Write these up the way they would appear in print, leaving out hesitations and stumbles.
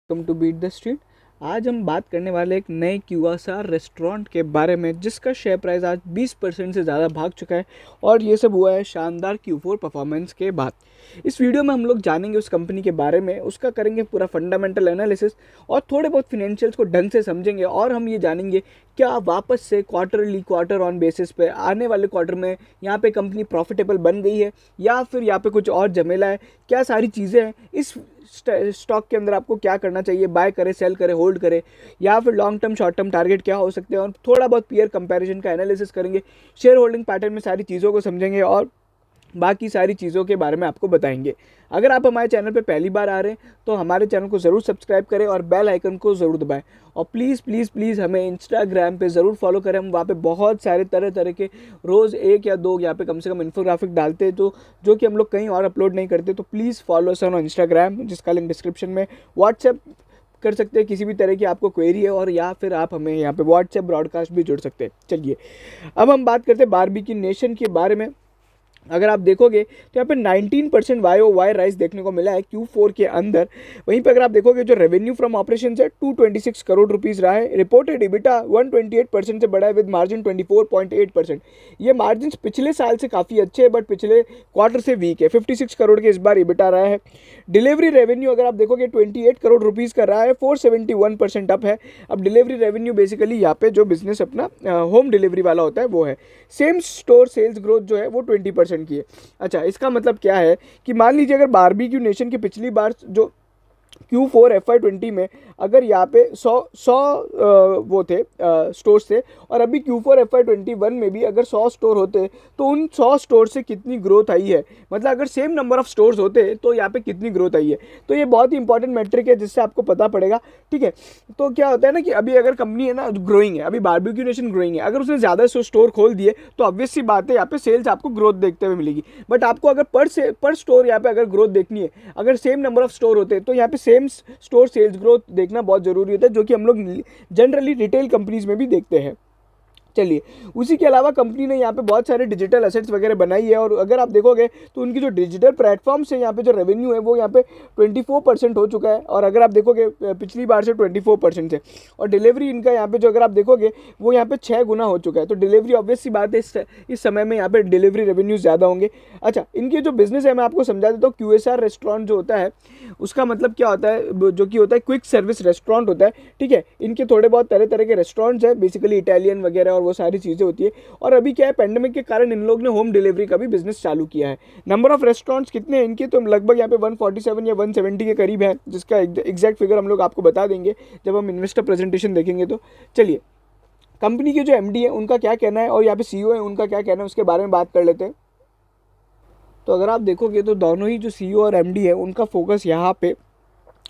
Welcome to beat the street. आज हम बात करने वाले एक नए क्यूआरएस रेस्टोरेंट के बारे में जिसका शेयर प्राइस आज 20% से ज़्यादा भाग चुका है और ये सब हुआ है शानदार Q4 परफॉर्मेंस के बाद। इस वीडियो में हम लोग जानेंगे उस कंपनी के बारे में, उसका करेंगे पूरा फंडामेंटल एनालिसिस और थोड़े बहुत फिनेंशियल्स को ढंग से समझेंगे और हम ये जानेंगे क्या वापस से क्वार्टर ऑन बेसिस पे आने वाले क्वार्टर में यहाँ पे कंपनी प्रॉफिटेबल बन गई है या फिर यहाँ पे कुछ और झमेला है, क्या सारी चीज़ें हैं इस स्टॉक के अंदर, आपको क्या करना चाहिए, बाय करे, सेल करे, होल्ड करे या फिर long term short term target क्या हो सकते हैं, और थोड़ा बहुत पीयर कंपैरिजन का एनालिसिस करेंगे, शेयर होल्डिंग पैटर्न में सारी चीज़ों को समझेंगे और बाकी सारी चीज़ों के बारे में आपको बताएंगे। अगर आप हमारे चैनल पे पहली बार आ रहे हैं तो हमारे चैनल को ज़रूर सब्सक्राइब करें और बेल आइकन को ज़रूर दबाएं और प्लीज़ प्लीज़ प्लीज़ हमें इंस्टाग्राम पे ज़रूर फॉलो करें। हम वहाँ पे बहुत सारे तरह तरह के रोज़ एक या दो यहाँ पे कम से कम इन्फोग्राफिक डालते हैं जो कि हम लोग कहीं और अपलोड नहीं करते। तो please follow us on Instagram, जिसका लिंक डिस्क्रिप्शन में। व्हाट्सएप कर सकते हैं किसी भी तरह की आपको क्वेरी है, और या फिर आप हमें यहाँ पे व्हाट्सएप ब्रॉडकास्ट भी जुड़ सकते हैं। चलिए अब हम बात करते हैं बारबेक्यू नेशन के बारे में। अगर आप देखोगे तो यहाँ पे 19% YoY राइज देखने को मिला है Q4 के अंदर। वहीं पे अगर आप देखोगे जो रेवेन्यू फ्रॉम ऑपरेशन है 226 करोड़ रुपीस रहा है। रिपोर्टेड EBITDA 128% से बढ़ा है विद मार्जिन 24.8%। ये मार्जिन पिछले साल से काफ़ी अच्छे हैं बट पिछले क्वार्टर से वीक है। 56 करोड़ के इस बार EBITDA रहा है। डिलीवरी रेवेन्यू अगर आप देखोगे 28 करोड़ रुपीज़ का रहा है, 471% अप है। अब डिलीवरी रेवेन्यू बेसिकली यहाँ पे जो बिजनेस अपना होम डिलीवरी वाला होता है वो है। सेम स्टोर सेल्स ग्रोथ जो है वो 20% की है। अच्छा, इसका मतलब क्या है कि मान लीजिए अगर बारबेक्यू नेशन की पिछली बार जो Q4 FY20 में अगर यहाँ पे 100 वो थे स्टोर्स थे और अभी Q4 FY21 में भी अगर 100 स्टोर होते तो उन 100 स्टोर से कितनी ग्रोथ आई है, मतलब अगर सेम नंबर ऑफ स्टोर्स होते तो यहाँ पे कितनी ग्रोथ आई है। तो ये बहुत ही इंपॉर्टेंट मैट्रिक है जिससे आपको पता पड़ेगा। ठीक है, तो क्या होता है ना कि अभी अगर कंपनी है ना ग्रोइंग है, अभी बारबेक्यू नेशन ग्रोइंग है, अगर उसने ज़्यादा स्टोर खोल दिए तो ऑब्वियस सी बात है यहाँ पे सेल्स आपको ग्रोथ देखते हुए मिलेगी। बट आपको अगर पर स्टोर यहाँ पे अगर ग्रोथ देखनी है, अगर सेम नंबर ऑफ स्टोर होते तो यहाँ पे सेम स्टोर सेल्स ग्रोथ देखना बहुत जरूरी होता है, जो कि हम लोग जनरली रिटेल कंपनीज में भी देखते हैं। चलिए, उसी के अलावा कंपनी ने यहाँ पे बहुत सारे डिजिटल एसेट्स वगैरह बनाई है और अगर आप देखोगे तो उनकी जो डिजिटल प्लेटफॉर्म से यहाँ पे जो रेवेन्यू है वो यहाँ पे 24% हो चुका है, और अगर आप देखोगे पिछली बार से 24% है। और डिलीवरी इनका यहाँ पे जो अगर आप देखोगे वो यहाँ पे 6 गुना हो चुका है। तो डिलीवरी ऑब्वियस सी बात है इस समय में यहाँ पे डिलीवरी रेवेन्यूज ज़्यादा होंगे। अच्छा, इनके जो बिजनेस है मैं आपको समझा देता हूँ। QSR रेस्टोरेंट जो होता है उसका मतलब क्या होता है, जो कि होता है क्विक सर्विस रेस्टोरेंट होता है। ठीक है, इनके थोड़े बहुत तरह तरह के रेस्टोरेंट्स है, बेसिकली इटालियन वगैरह और वो सारी चीज़ें होती है। और अभी क्या है, पेंडेमिक के कारण इन लोग ने होम डिलीवरी का भी बिजनेस चालू किया है। नंबर ऑफ रेस्टोरेंट्स कितने हैं इनके, तो लगभग यहाँ पे 147 या 170 के करीब है, जिसका एग्जैक्ट फिगर हम लोग आपको बता देंगे जब हम इन्वेस्टर प्रेजेंटेशन देखेंगे। तो चलिए, कंपनी के जो MD है उनका क्या कहना है और यहाँ पे CEO है उनका क्या कहना है उसके बारे में बात कर लेते हैं। तो अगर आप देखोगे तो दोनों ही जो CEO और MD है उनका फोकस यहाँ पे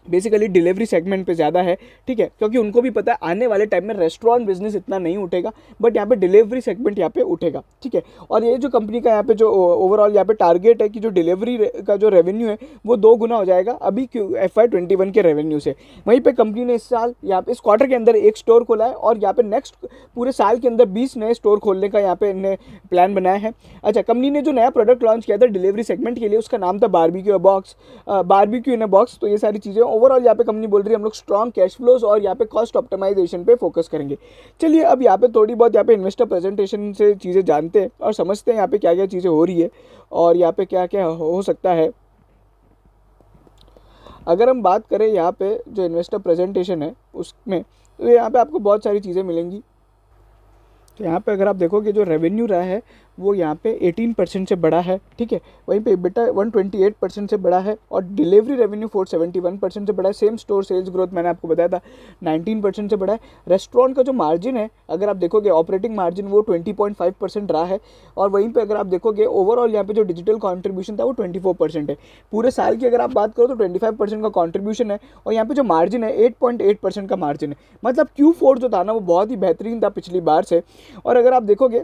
बेसिकली डिलीवरी सेगमेंट पे ज़्यादा है। ठीक है, क्योंकि उनको भी पता है आने वाले टाइम में रेस्टोरेंट बिजनेस इतना नहीं उठेगा बट यहाँ पे डिलीवरी सेगमेंट यहाँ पे उठेगा। ठीक है, और ये जो कंपनी का यहाँ पे जो ओवरऑल यहाँ पे टारगेट है कि जो डिलीवरी का जो रेवेन्यू है वो 2 गुना हो जाएगा अभी FY21 के रेवेन्यू से। वहीं पे कंपनी ने इस साल यहाँ पे इस क्वार्टर के अंदर 1 स्टोर खोला है और यहाँ पे नेक्स्ट पूरे साल के अंदर 20 नए स्टोर खोलने का यहाँ पे इन्हें प्लान बनाया है। अच्छा, कंपनी ने जो नया प्रोडक्ट लॉन्च किया था डिलीवरी सेगमेंट के लिए उसका नाम था बारबेक्यू इन अ बॉक्स। तो ये सारी चीज़ें ओवरऑल यहाँ पे कंपनी बोल रही है हम लोग स्ट्रॉन्ग कैश फ्लोज और यहाँ पे कॉस्ट ऑप्टिमाइजेशन पे फोकस करेंगे। चलिए, अब यहाँ पे थोड़ी बहुत यहाँ पे इन्वेस्टर प्रेजेंटेशन से चीज़ें जानते हैं और समझते हैं यहाँ पे क्या क्या चीज़ें हो रही है और यहाँ पे क्या क्या हो सकता है। अगर हम बात करें यहाँ पे जो इन्वेस्टर प्रेजेंटेशन है उसमें, तो यहाँ पे आपको बहुत सारी चीज़ें मिलेंगी। तो यहाँ पे अगर आप देखोगे जो रेवेन्यू रहा है वो यहाँ पे 18% से बढ़ा है। ठीक है, वहीं पे EBITDA 128% से बढ़ा है और डिलीवरी रेवेन्यू 471% से बढ़ा है। सेम स्टोर सेल्स ग्रोथ मैंने आपको बताया था 19% से बढ़ा है। रेस्टोरेंट का जो मार्जिन है अगर आप देखोगे ऑपरेटिंग मार्जिन वो 20.5% रहा है, और वहीं पे अगर आप देखोगे ओवरऑल यहाँ पे जो डिजिटल कॉन्ट्रीब्यूशन था वो 24% है। पूरे साल की अगर आप बात करो तो 25% का कॉन्ट्रीब्यूशन है और यहाँ पे जो मार्जिन है 8.8% का मार्जिन है। मतलब Q4 जो था ना वो बहुत ही बेहतरीन था पिछली बार से। और अगर आप देखोगे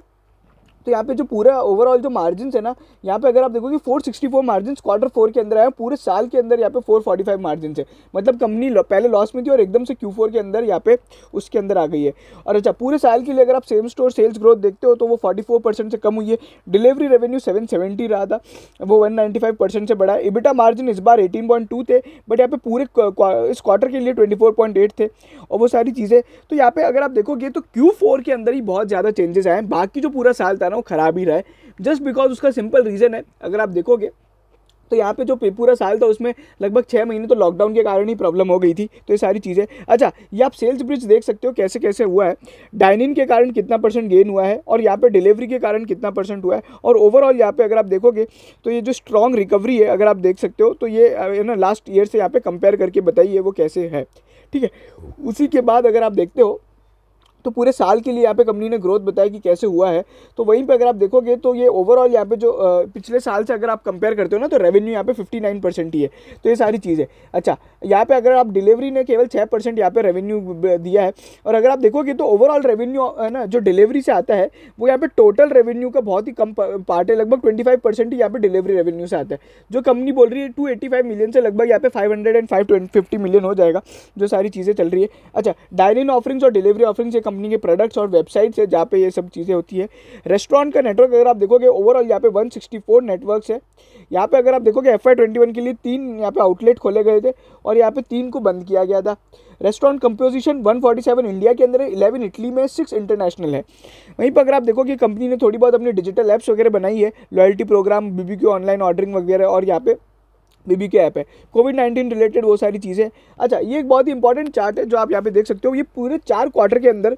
तो यहाँ पे जो पूरा ओवरऑल जो मार्जिन है ना, यहाँ पे अगर आप देखोगे 464 मार्जिन Q4 के अंदर आया, पूरे साल के अंदर यहाँ पे 445 मार्जिन है। मतलब कंपनी पहले लॉस में थी और एकदम से Q4 के अंदर यहाँ पे उसके अंदर आ गई है। और अच्छा, पूरे साल के लिए अगर आप सेम स्टोर सेल्स ग्रोथ देखते हो तो वो 44% से कम हुई है। डिलीवरी रेवेन्यू 770 रहा था, वो 195% से बढ़ा है। इबिटा मार्जिन इस बार 18.2 थे, बट यहाँ पे पूरे इस क्वार्टर के लिए 24.8 थे और वो सारी चीज़ें। तो यहाँ पे अगर आप देखोगे तो Q4 के अंदर ही बहुत ज़्यादा चेंजेस आए हैं। बाकी जो पूरा साल था ना वो खराब ही रहा है, जस्ट बिकॉज उसका सिंपल रीज़न है, अगर आप देखोगे तो यहाँ पे जो पूरा साल था उसमें लगभग 6 महीने तो लॉकडाउन के कारण ही प्रॉब्लम हो गई थी। तो ये सारी चीज़ें, अच्छा ये आप सेल्स ब्रिज देख सकते हो कैसे कैसे हुआ है। डाइन इन के कारण कितना % गेन हुआ है और यहाँ पे डिलीवरी के कारण कितना % हुआ है, और ओवरऑल यहाँ पे अगर आप देखोगे तो ये जो स्ट्रॉन्ग रिकवरी है अगर आप देख सकते हो तो ये है ना लास्ट ईयर से यहाँ पे कंपेयर करके बताइए वो कैसे है। ठीक है, उसी के बाद अगर आप देखते हो तो पूरे साल के लिए यहाँ पे कंपनी ने ग्रोथ बताया कि कैसे हुआ है। तो वहीं पे अगर आप देखोगे तो ये ओवरऑल यहाँ पे जो पिछले साल से अगर आप कंपेयर करते हो ना तो रेवेन्यू यहाँ पे 59% ही है। तो ये सारी चीज़ है। अच्छा, यहाँ पे अगर आप डिलीवरी ने केवल 6% यहाँ पे रेवेन्यू दिया है, और अगर आप देखोगे तो ओवरऑल रेवेन्यू है ना जो डिलीवरी से आता है वो यहाँ पे टोटल रेवेन्यू का बहुत ही कम पार्ट है, लगभग 25% ही यहाँ पे डिलीवरी रेवेन्यू से आता है। जो कंपनी बोल रही है 285 मिलियन से लगभग यहाँ पे 550 मिलियन हो जाएगा, जो सारी चीज़ें चल रही है। अच्छा, डाइन इन ऑफरिंग्स और डिलीवरी ऑफरिंग्स कंपनी के प्रोडक्ट्स और वेबसाइट्स है जहाँ पे ये सब चीज़ें होती है। रेस्टोरेंट का नेटवर्क अगर आप देखोगे ओवरऑल यहाँ पे 164 नेटवर्क्स है। यहाँ पे अगर आप देखोगे FY21 के लिए 3 यहाँ पे आउटलेट खोले गए थे और यहाँ पे 3 को बंद किया गया था। रेस्टोरेंट कंपोजिशन 147 इंडिया के अंदर है, 11 इटली में, 6 इंटरनेशनल है। वहीं पर अगर आप देखोगे कंपनी ने थोड़ी बहुत अपनी डिजिटल ऐप्स वगैरह बनाई है, loyalty programme, BBQ online ordering वगैरह, और यहाँ पे BBQ ऐप है, कोविड-19 रिलेटेड वो सारी चीज़ें। अच्छा, ये एक बहुत ही इंपॉर्टेंट चार्ट है जो आप यहाँ पे देख सकते हो। ये पूरे 4 क्वार्टर के अंदर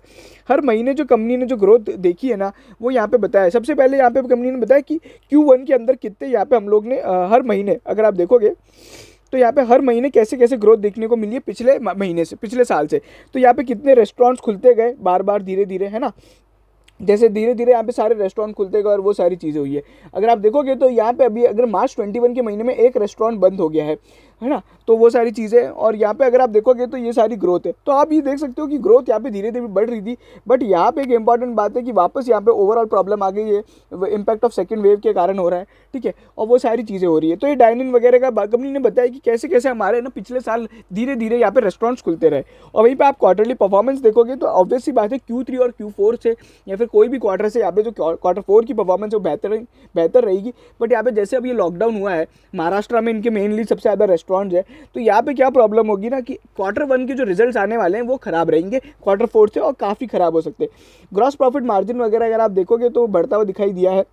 हर महीने जो कंपनी ने जो ग्रोथ देखी है ना वो यहाँ पे बताया है। सबसे पहले यहाँ पे कंपनी ने बताया कि Q1 के अंदर कितने यहाँ पे हम लोग ने हर महीने अगर आप देखोगे तो यहाँ पे हर महीने कैसे कैसे ग्रोथ देखने को मिली है पिछले महीने से, पिछले साल से। तो यहाँ पे कितने रेस्टोरेंट्स खुलते गए बार बार धीरे धीरे, है ना, जैसे धीरे धीरे यहाँ पे सारे रेस्टोरेंट खुलते गए और वो सारी चीज़ें हुई है। अगर आप देखोगे तो यहाँ पे अभी अगर मार्च 21 के महीने में एक रेस्टोरेंट बंद हो गया है ना, तो वो सारी चीज़ें, और यहाँ पे अगर आप देखोगे तो ये सारी ग्रोथ है। तो आप ये देख सकते हो कि ग्रोथ यहाँ पे धीरे धीरे बढ़ रही थी, बट यहाँ पे एक इंपॉर्टेंट बात है कि वापस यहाँ पे ओवरऑल प्रॉब्लम आ गई है, इम्पैक्ट ऑफ सेकंड वेव के कारण हो रहा है। ठीक है, और वो सारी चीज़ें हो रही है। तो ये डाइन इन वगैरह का कंपनी ने बताया कि कैसे कैसे हमारे ना पिछले साल धीरे धीरे यहाँ पे रेस्टोरेंट्स खुलते रहे। और वहीं पर आप क्वार्टरली परफॉर्मेंस देखोगे तो ऑब्वियस सी बात है Q3 और Q4 से या फिर कोई भी क्वार्टर से यहाँ पे जो Q4 की परफॉर्मेंस है वो बेहतर रहेगी। बट यहाँ पे जैसे अभी लॉकडाउन हुआ है महाराष्ट्र में, इनके मेनली सबसे ज़्यादा रेस्टोरेंट्स है, तो यहाँ पे क्या प्रॉब्लम होगी ना कि Q1 के जो रिजल्ट्स आने वाले हैं वो खराब रहेंगे Q4 से, और काफ़ी खराब हो सकते हैं। ग्रॉस प्रॉफिट मार्जिन वगैरह अगर आप देखोगे तो बढ़ता हुआ दिखाई दिया है।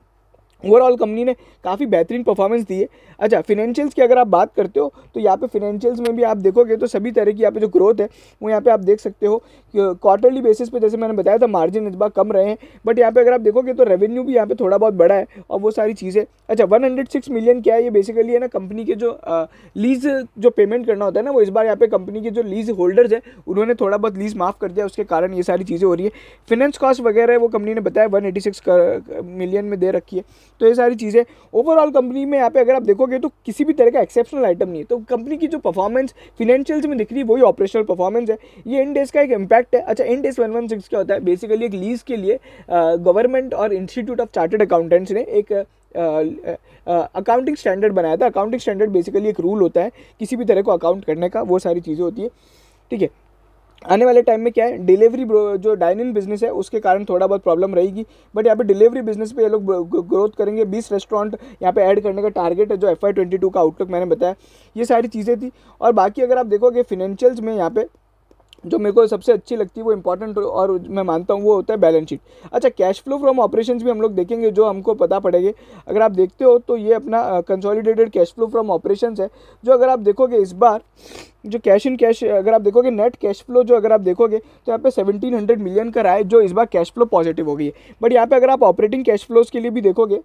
ओवरऑल कंपनी ने काफ़ी बेहतरीन परफॉर्मेंस दी है। अच्छा, फिनेंशियल्स की अगर आप बात करते हो तो यहाँ पे फिनेंशियल्स में भी आप देखोगे तो सभी तरह की यहाँ पे जो ग्रोथ है वो यहाँ पे आप देख सकते हो। क्वार्टरली बेसिस पे जैसे मैंने बताया था मार्जिन इस बार कम रहे हैं, बट यहाँ पे अगर आप देखोगे तो रेवेन्यू भी यहाँ पे थोड़ा बहुत बढ़ा है और वो सारी चीज़ें। अच्छा, 106 मिलियन क्या है, ये बेसिकली है ना कंपनी के जो लीज जो पेमेंट करना होता है ना, वो इस बार यहाँ पे कंपनी के जो लीज होल्डर्स है उन्होंने थोड़ा बहुत लीज माफ़ कर दिया, उसके कारण ये सारी चीज़ें हो रही है। फिनेंस कॉस्ट वगैरह वो कंपनी ने बताया 186 मिलियन में दे रखी है। तो ये सारी चीज़ें ओवरऑल कंपनी में यहाँ पे अगर आप देखोगे तो किसी भी तरह का एक्सेप्शनल आइटम नहीं है। तो कंपनी की जो परफॉर्मेंस फिनेंशियल्स में दिख रही है वही ऑपरेशनल परफॉर्मेंस है। ये इंड एस का एक इम्पैक्ट है। अच्छा, इंड एस 116 क्या होता है, बेसिकली एक लीज के लिए गवर्नमेंट और इंस्टीट्यूट ऑफ चार्टर्ड अकाउंटेंट्स ने एक अकाउंटिंग स्टैंडर्ड बनाया था। अकाउंटिंग स्टैंडर्ड बेसिकली एक रूल होता है किसी भी तरह को अकाउंट करने का, वो सारी चीज़ें होती है। ठीक है, आने वाले टाइम में क्या है, डिलीवरी जो डाइन इन बिजनेस है उसके कारण थोड़ा बहुत प्रॉब्लम रहेगी, बट यहाँ पे डिलीवरी बिजनेस पे ये लोग ग्रोथ करेंगे। 20 रेस्टोरेंट यहाँ पे ऐड करने का टारगेट है, जो FY22 का आउटलुक मैंने बताया। ये सारी चीज़ें थी। और बाकी अगर आप देखोगे फिनेंशियल्स में यहाँ पे जो मेरे को सबसे अच्छी लगती है वो इंपॉर्टेंट और मैं मानता हूँ वो होता है बैलेंस शीट। अच्छा, कैश फ्लो फ्रॉम ऑपरेशंस भी हम लोग देखेंगे जो हमको पता पड़ेगा। अगर आप देखते हो तो ये अपना consolidated cash flow from operations है, जो अगर आप देखोगे इस बार जो कैश इन कैश अगर आप देखोगे नेट कैश फ्लो जो अगर आप देखोगे तो यहाँ पे 1700 मिलियन का रहा है, जो इस बार कैश फ्लो पॉजिटिव हो गई है। बट यहाँ पे अगर आप ऑपरेटिंग कैश फ्लोज के लिए भी देखोगे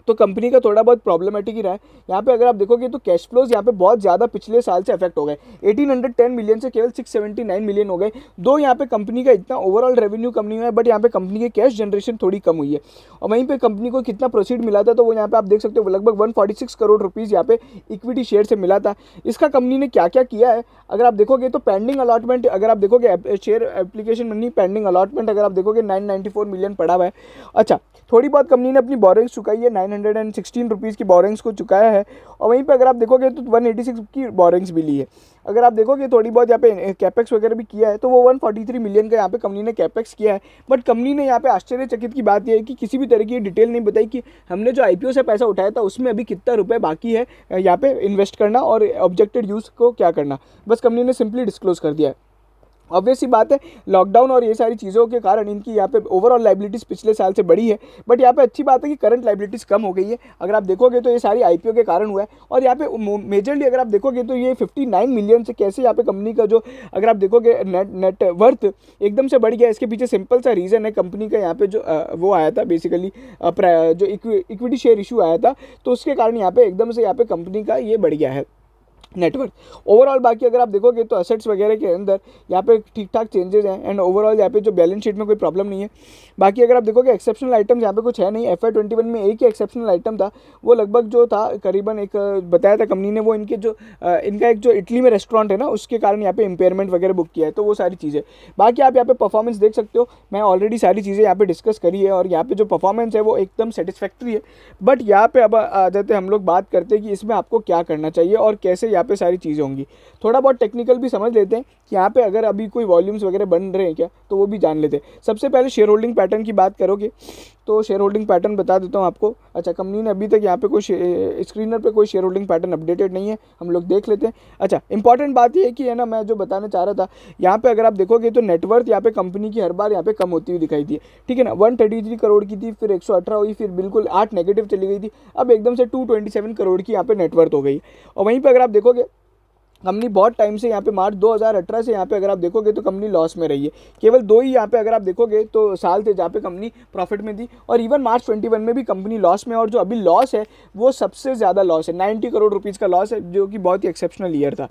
तो कंपनी का थोड़ा बहुत प्रॉब्लमेटिक ही रहा है। यहाँ पे अगर आप देखोगे तो कैश फ्लोज यहाँ पे बहुत ज़्यादा पिछले साल से अफेक्ट हो गए, 1810 मिलियन से केवल 679 मिलियन हो गए। दो यहाँ पे कंपनी का इतना ओवरऑल रेवेन्यू कम नहीं हुआ है, बट यहाँ पे कंपनी की कैश जनरेशन थोड़ी कम हुई है। और वहीं पे कंपनी को कितना प्रोसीड मिला था, तो वो यहाँ पे आप देख सकते हो लगभग 146 करोड़ रुपीज़ यहाँ पे इक्विटी शेयर से मिला था। इसका कंपनी ने क्या क्या किया है अगर आप देखोगे तो पेंडिंग अलॉटमेंट, अगर आप देखोगे share application money pending allotment अगर आप देखोगे 994 मिलियन पड़ा हुआ है। अच्छा, थोड़ी बहुत कंपनी ने अपनी बोरिंग्स चुकाई है, 916 रुपीज़ की बोरिंग्स को चुकाया है। और वहीं पे अगर आप देखोगे तो 186 की बोरिंग्स भी ली है। अगर आप देखोगे थोड़ी बहुत यहाँ पे कैपेक्स वगैरह भी किया है, तो वो 143 मिलियन का यहाँ पे कंपनी ने कैपेक्स किया है। बट कंपनी ने यहाँ पे आश्चर्यचकित की बात यह है कि किसी भी तरह की डिटेल नहीं बताई कि हमने जो आईपीओ से पैसा उठाया था उसमें अभी कितना रुपए बाकी है यहाँ पे इन्वेस्ट करना और ऑब्जेक्टेड यूज़ को क्या करना, बस कंपनी ने सिंपली डिस्क्लोज कर दिया है। ऑब्वियस सी बात है, लॉकडाउन और ये सारी चीज़ों के कारण इनकी यहाँ पे ओवरऑल लाइबिलिटीज़ पिछले साल से बढ़ी है, बट यहाँ पे अच्छी बात है कि करंट लाइबिलिटीज़ कम हो गई है। अगर आप देखोगे तो ये सारी आईपीओ के कारण हुआ है। और यहाँ पे मेजरली अगर आप देखोगे तो ये 59 मिलियन से कैसे यहाँ पे कंपनी का जो अगर आप देखोगे नेट वर्थ एकदम से बढ़ गया, इसके पीछे सिंपल सा रीज़न है कंपनी का यहाँ पे जो वो आया था बेसिकली जो इक्विटी शेयर इशू आया था, तो उसके कारण यहाँ पे एकदम से यहाँ पे कंपनी का ये बढ़ गया है नेटवर्क। ओवरऑल बाकी अगर आप देखोगे तो असेट्स वगैरह के अंदर यहाँ पे ठीक ठाक चेंजेस हैं एंड ओवरऑल यहाँ पे जो बैलेंस शीट में कोई प्रॉब्लम नहीं है। बाकी अगर आप देखोगे एक्सेप्शनल आइटम्स यहाँ पे कुछ है नहीं। FY21 में एक ही एक्सेप्शनल आइटम था, वो लगभग जो था करीबन एक बताया था कंपनी ने, वो इनके जो इनका एक जो इटली में रेस्टोरेंट है ना, उसके कारण यहाँ पे इम्पेयरमेंट वगैरह बुक किया है, तो वो सारी चीज़ें। बाकी आप यहाँ पे परफॉर्मेंस देख सकते हो, मैं ऑलरेडी सारी चीज़ें यहाँ पे डिस्कस करी है और यहाँ पे जो परफॉर्मेंस है वो एकदम सेटिस्फैक्ट्री है। बट यहाँ पे अब आ जाते हम लोग बात करते हैं कि इसमें आपको क्या करना चाहिए और कैसे यहाँ पे सारी चीज़ें होंगी। थोड़ा बहुत टेक्निकल भी समझ लेते हैं कि यहाँ पे अगर अभी कोई वॉल्यूम्स वगैरह बन रहे हैं क्या, तो वो भी जान लेते हैं। सबसे पहले शेयर होल्डिंग पैटर्न की बात करोगे तो शेयर होल्डिंग पैटर्न बता देता हूँ आपको। अच्छा, कंपनी ने अभी तक यहाँ पे कोई स्क्रीनर पे कोई शेयर होल्डिंग पैटर्न अपडेटेड नहीं है, हम लोग देख लेते हैं। अच्छा, इंपॉर्टेंट बात ये है कि है ना, मैं जो बताना चाह रहा था, यहाँ पे अगर आप देखोगे तो नेटवर्थ यहाँ पे कंपनी की हर बार यहाँ पे कम होती हुई दिखाई दी है, ठीक है ना। 133 करोड़ की थी, फिर 118 हुई, फिर बिल्कुल 8 नेगेटिव चली गई थी, अब एकदम से 227 करोड़ की यहाँ पे नेटवर्थ हो गई। और वहीं पर अगर आप देखोगे कंपनी बहुत टाइम से यहाँ पे मार्च 2018 से यहाँ पे अगर आप देखोगे तो कंपनी लॉस में रही है। केवल दो ही यहाँ पे अगर आप देखोगे तो साल थे जहाँ पे कंपनी प्रॉफिट में थी, और इवन मार्च 21 में भी कंपनी लॉस में, और जो अभी लॉस है वो सबसे ज़्यादा लॉस है, 90 करोड़ रुपीज़ का लॉस है, जो कि बहुत ही एक्सेप्शनल ईयर था।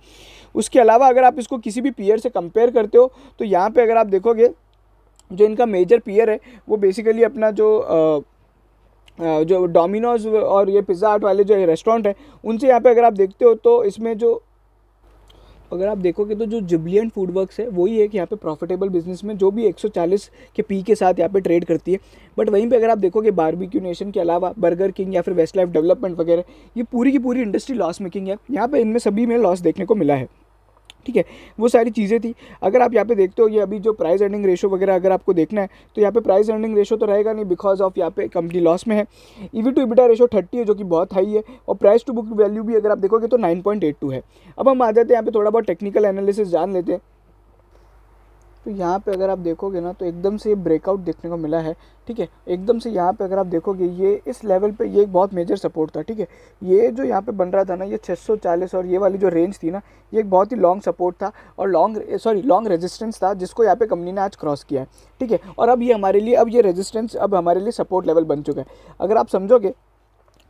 उसके अलावा अगर आप इसको किसी भी पीयर से कंपेयर करते हो तो यहाँ पर अगर आप देखोगे जो इनका मेजर पीयर है वो बेसिकली अपना जो डोमिनोज और ये पिज़्ज़ा हट वाले जो रेस्टोरेंट है उनसे यहाँ पे अगर आप देखते हो तो इसमें जो अगर आप देखोगे तो जो जुबिलिएंट फूड वर्क्स है वही है कि यहाँ पे प्रॉफिटेबल बिजनेस में जो भी 140 के पी के साथ यहाँ पे ट्रेड करती है। बट वहीं पे अगर आप देखोगे बारबेक्यू नेशन के अलावा बर्गर किंग या फिर वेस्ट लाइफ डेवलपमेंट वगैरह, ये पूरी की पूरी इंडस्ट्री लॉस मेकिंग है। यहाँ पे इनमें सभी में लॉस देखने को मिला है, ठीक है। वो सारी चीज़ें थी। अगर आप यहाँ पे देखते हो ये अभी जो प्राइस अर्निंग रेशो वगैरह अगर आपको देखना है तो यहाँ पे प्राइस अर्निंग रेशो तो रहेगा नहीं, बिकॉज ऑफ यहाँ पे कंपनी लॉस में है। EV टू EBITDA रेशो 30 है, जो कि बहुत हाई है, और प्राइस टू बुक वैल्यू भी अगर आप देखोगे तो 9.82 है। अब हम आ जाते हैं यहाँ पे थोड़ा बहुत टेक्निकल एनालिसिस जान लेते हैं। तो यहाँ पे अगर आप देखोगे ना तो एकदम से ये ब्रेकआउट देखने को मिला है, ठीक है। एकदम से यहाँ पे अगर आप देखोगे ये इस लेवल पे ये एक बहुत मेजर सपोर्ट था, ठीक है। ये जो यहाँ पे बन रहा था ना, ये 640 और ये वाली जो रेंज थी ना, ये एक बहुत ही लॉन्ग सपोर्ट था और लॉन्ग रेजिस्टेंस था, जिसको यहाँ पे कंपनी ने आज क्रॉस किया है, ठीक है। और अब ये हमारे लिए अब ये रेजिस्टेंस अब हमारे लिए सपोर्ट लेवल बन चुका है। अगर आप समझोगे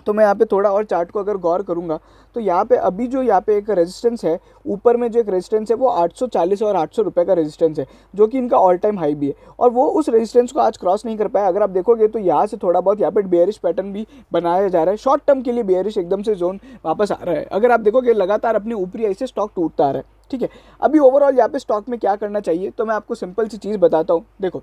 तो मैं यहाँ पे थोड़ा और चार्ट को अगर गौर करूँगा तो यहाँ पे अभी जो यहाँ पे एक रेजिस्टेंस है, ऊपर में जो एक रेजिस्टेंस है वो 840 और 800 रुपये का रेजिस्टेंस है, जो कि इनका ऑल टाइम हाई भी है, और वो उस रेजिस्टेंस को आज क्रॉस नहीं कर पाया। अगर आप देखोगे तो यहाँ से थोड़ा बहुत यहाँ पे बेयरिश पैटर्न भी बनाया जा रहा है, शॉर्ट टर्म के लिए बेयरिश एकदम से जोन वापस आ रहा है। अगर आप देखोगे लगातार अपनी ऊपरी आई से स्टॉक टूटता आ रहा है, ठीक है। अभी ओवरऑल यहाँ पे स्टॉक में क्या करना चाहिए, तो मैं आपको सिंपल सी चीज़ बताता हूँ। देखो,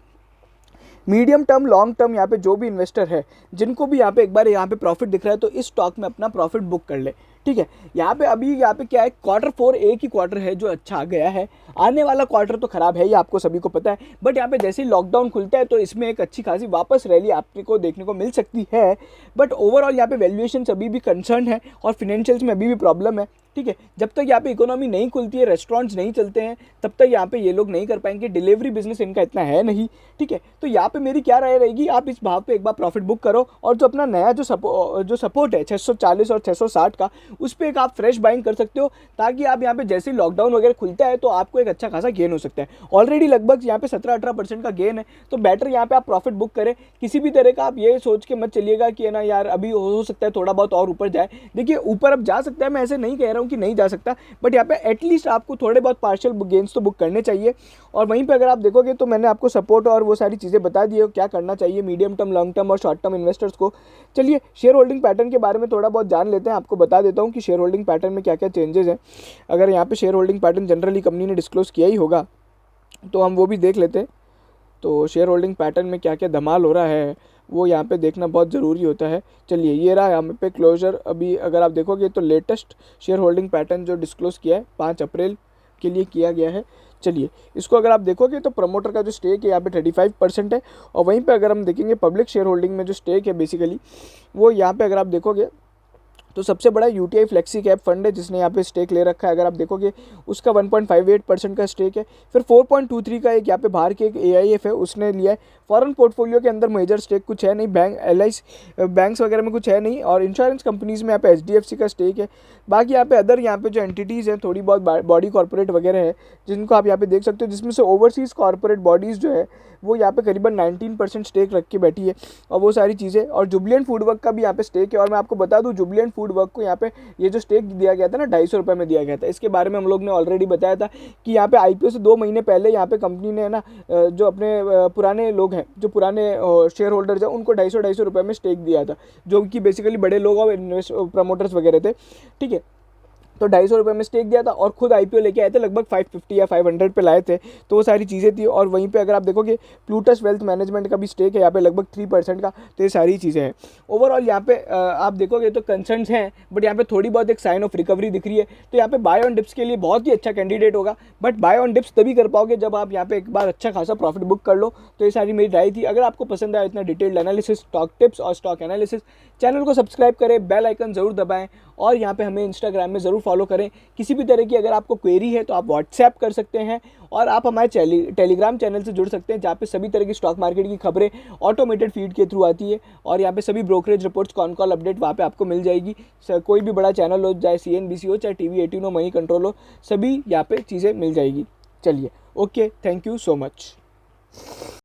मीडियम टर्म लॉन्ग टर्म यहाँ पे जो भी इन्वेस्टर है, जिनको भी यहाँ पे एक बार यहाँ पे प्रॉफिट दिख रहा है, तो इस स्टॉक में अपना प्रॉफिट बुक कर ले, ठीक है। यहाँ पे अभी यहाँ पे क्या है, Q4 एक ही क्वार्टर है जो अच्छा आ गया है, आने वाला क्वार्टर तो खराब है, ये आपको सभी को पता है। बट यहाँ पे जैसे ही लॉकडाउन खुलता है तो इसमें एक अच्छी खासी वापस रैली आपको देखने को मिल सकती है। बट ओवरऑल यहाँ पे वैल्यूएशन अभी भी कंसर्न है और फिनेंशियल्स में अभी भी प्रॉब्लम है, ठीक है। जब तक यहाँ पे इकोनॉमी नहीं खुलती है, रेस्टोरेंट्स नहीं चलते हैं, तब तक यहाँ पे ये लोग नहीं कर पाएंगे। डिलीवरी बिजनेस इनका इतना है नहीं, ठीक है। तो यहाँ पे मेरी क्या राय रहेगी, आप इस भाव पे एक बार प्रॉफिट बुक करो, और जो अपना नया जो सपोर्ट है 640 और 660 का, उस पर एक आप फ्रेश बाइंग कर सकते हो, ताकि आप यहाँ पे जैसे ही लॉकडाउन वगैरह खुलता है तो आपको एक अच्छा खासा गेन हो सकता है। ऑलरेडी लगभग यहाँ पे 17-18% का गेन है, तो बेटर यहाँ पे आप प्रॉफिट बुक करें। किसी भी तरह का आप ये सोच के मत चलिएगा कि है ना यार अभी हो सकता है थोड़ा बहुत और ऊपर जाए। देखिए ऊपर अब जा सकता है, मैं ऐसे नहीं कह रहा हूँ कि नहीं जा सकता, बट यहाँ पे एटलीस्ट आपको थोड़े बहुत पार्शियल गेन्स तो बुक करने चाहिए। और वहीं पे अगर आप देखोगे तो मैंने आपको सपोर्ट और वो सारी चीज़ें बता दी है क्या करना चाहिए मीडियम टर्म, लॉन्ग टर्म और शॉर्ट टर्म इन्वेस्टर्स को। चलिए शेयर होल्डिंग पैटर्न के बारे में थोड़ा बहुत जान लेते हैं। आपको बता देता हूँ कि शेयर होल्डिंग पैटर्न में क्या क्या चेंजेस हैं। अगर यहाँ पे share holding pattern generally company ने डिस्क्लोज किया ही होगा तो हम वो भी देख लेते हैं। तो शेयर होल्डिंग पैटर्न में क्या क्या धमाल हो रहा है वो यहाँ पे देखना बहुत ज़रूरी होता है। चलिए ये रहा यहाँ पे क्लोजर। अभी अगर आप देखोगे तो लेटेस्ट शेयर होल्डिंग पैटर्न जो डिस्क्लोज किया है 5 अप्रैल के लिए किया गया है। चलिए इसको अगर आप देखोगे तो प्रमोटर का जो स्टेक है यहाँ पे 35% है। और वहीं पे अगर हम देखेंगे पब्लिक शेयर होल्डिंग में जो स्टेक है बेसिकली वो यहाँ पे अगर आप देखोगे तो सबसे बड़ा यूटीआई फ्लेक्सी कैप फंड है जिसने यहाँ पे स्टेक ले रखा है। अगर आप देखोगे उसका 1.58% का स्टेक है। फिर 4.23 का एक यहाँ पे बाहर के एक एआईएफ है उसने लिया है। फॉरेन पोर्टफोलियो के अंदर मेजर स्टेक कुछ है नहीं, बैंक एलआईसी बैंक्स वगैरह में कुछ है नहीं, और इंश्योरेंस कंपनीज में यहाँ पे एचडीएफसी का स्टेक है। बाकी यहाँ पे अदर यहाँ पे जो एंटिटीज़ हैं थोड़ी बहुत बॉडी कॉर्पोरेट वगैरह है जिनको आप यहाँ पे देख सकते हो, जिसमें से ओवरसीज़ कॉर्पोरेट बॉडीज़ जो है वो यहाँ पे करीबन 19% स्टेक रख के बैठी है और वो सारी चीज़ें। और जुबलियंट फूडवर्क का भी यहाँ पे स्टेक है। और मैं आपको बता दूँ जुबलियंट फूडवर्क को यहाँ पे ये जो स्टेक दिया गया था ना 250 रुपये में दिया गया था, इसके बारे में हम लोग ने ऑलरेडी बताया था कि यहाँ पे आईपीओ से 2 महीने पहले यहाँ पे कंपनी ने ना जो अपने पुराने लोग हैं, जो पुराने शेयर होल्डर्स हैं, उनको 250 रुपये में स्टेक दिया था, जो कि बेसिकली बड़े लोग और प्रमोटर्स वगैरह थे। ठीक है, तो 250 रुपये में स्टेक दिया था और खुद आईपीओ लेके आए थे, लगभग 550 या 500 पे लाए थे। तो वो सारी चीज़ें थी। और वहीं पे अगर आप देखोगे प्लूटस वेल्थ मैनेजमेंट का भी स्टेक है यहाँ पे लगभग 3% का। तो ये सारी चीज़ें हैं। ओवरऑल यहाँ पे आप देखोगे तो कंसर्न्स हैं, बट यहाँ पे थोड़ी बहुत एक साइन ऑफ रिकवरी दिख रही है। तो यहाँ पे बाय ऑन डिप्स के लिए बहुत ही अच्छा कैंडिडेट होगा, बट बाय ऑन डिप्स तभी कर पाओगे जब आप यहाँ पे एक बार अच्छा खासा प्रॉफिट बुक कर लो। तो ये सारी मेरी राय थी। अगर आपको पसंद आया इतना डिटेल्ड एनालिसिस, स्टॉक टिप्स और स्टॉक एनालिसिस, चैनल को सब्सक्राइब करें, बेल आइकन ज़रूर दबाएं और यहाँ पे हमें इंस्टाग्राम में ज़रूर फॉलो करें। किसी भी तरह की अगर आपको क्वेरी है तो आप व्हाट्सएप कर सकते हैं और आप हमारे टेलीग्राम चैनल से जुड़ सकते हैं, जहाँ पे सभी तरह की स्टॉक मार्केट की खबरें ऑटोमेटेड फीड के थ्रू आती है। और यहाँ पे सभी brokerage reports, con call update वहाँ पे आपको मिल जाएगी। कोई भी बड़ा चैनल हो, चाहे CNBC हो, चाहे TV18 हो, मनी कंट्रोल हो, सभी यहाँ पे चीज़ें मिल जाएगी। चलिए okay, thank you so much.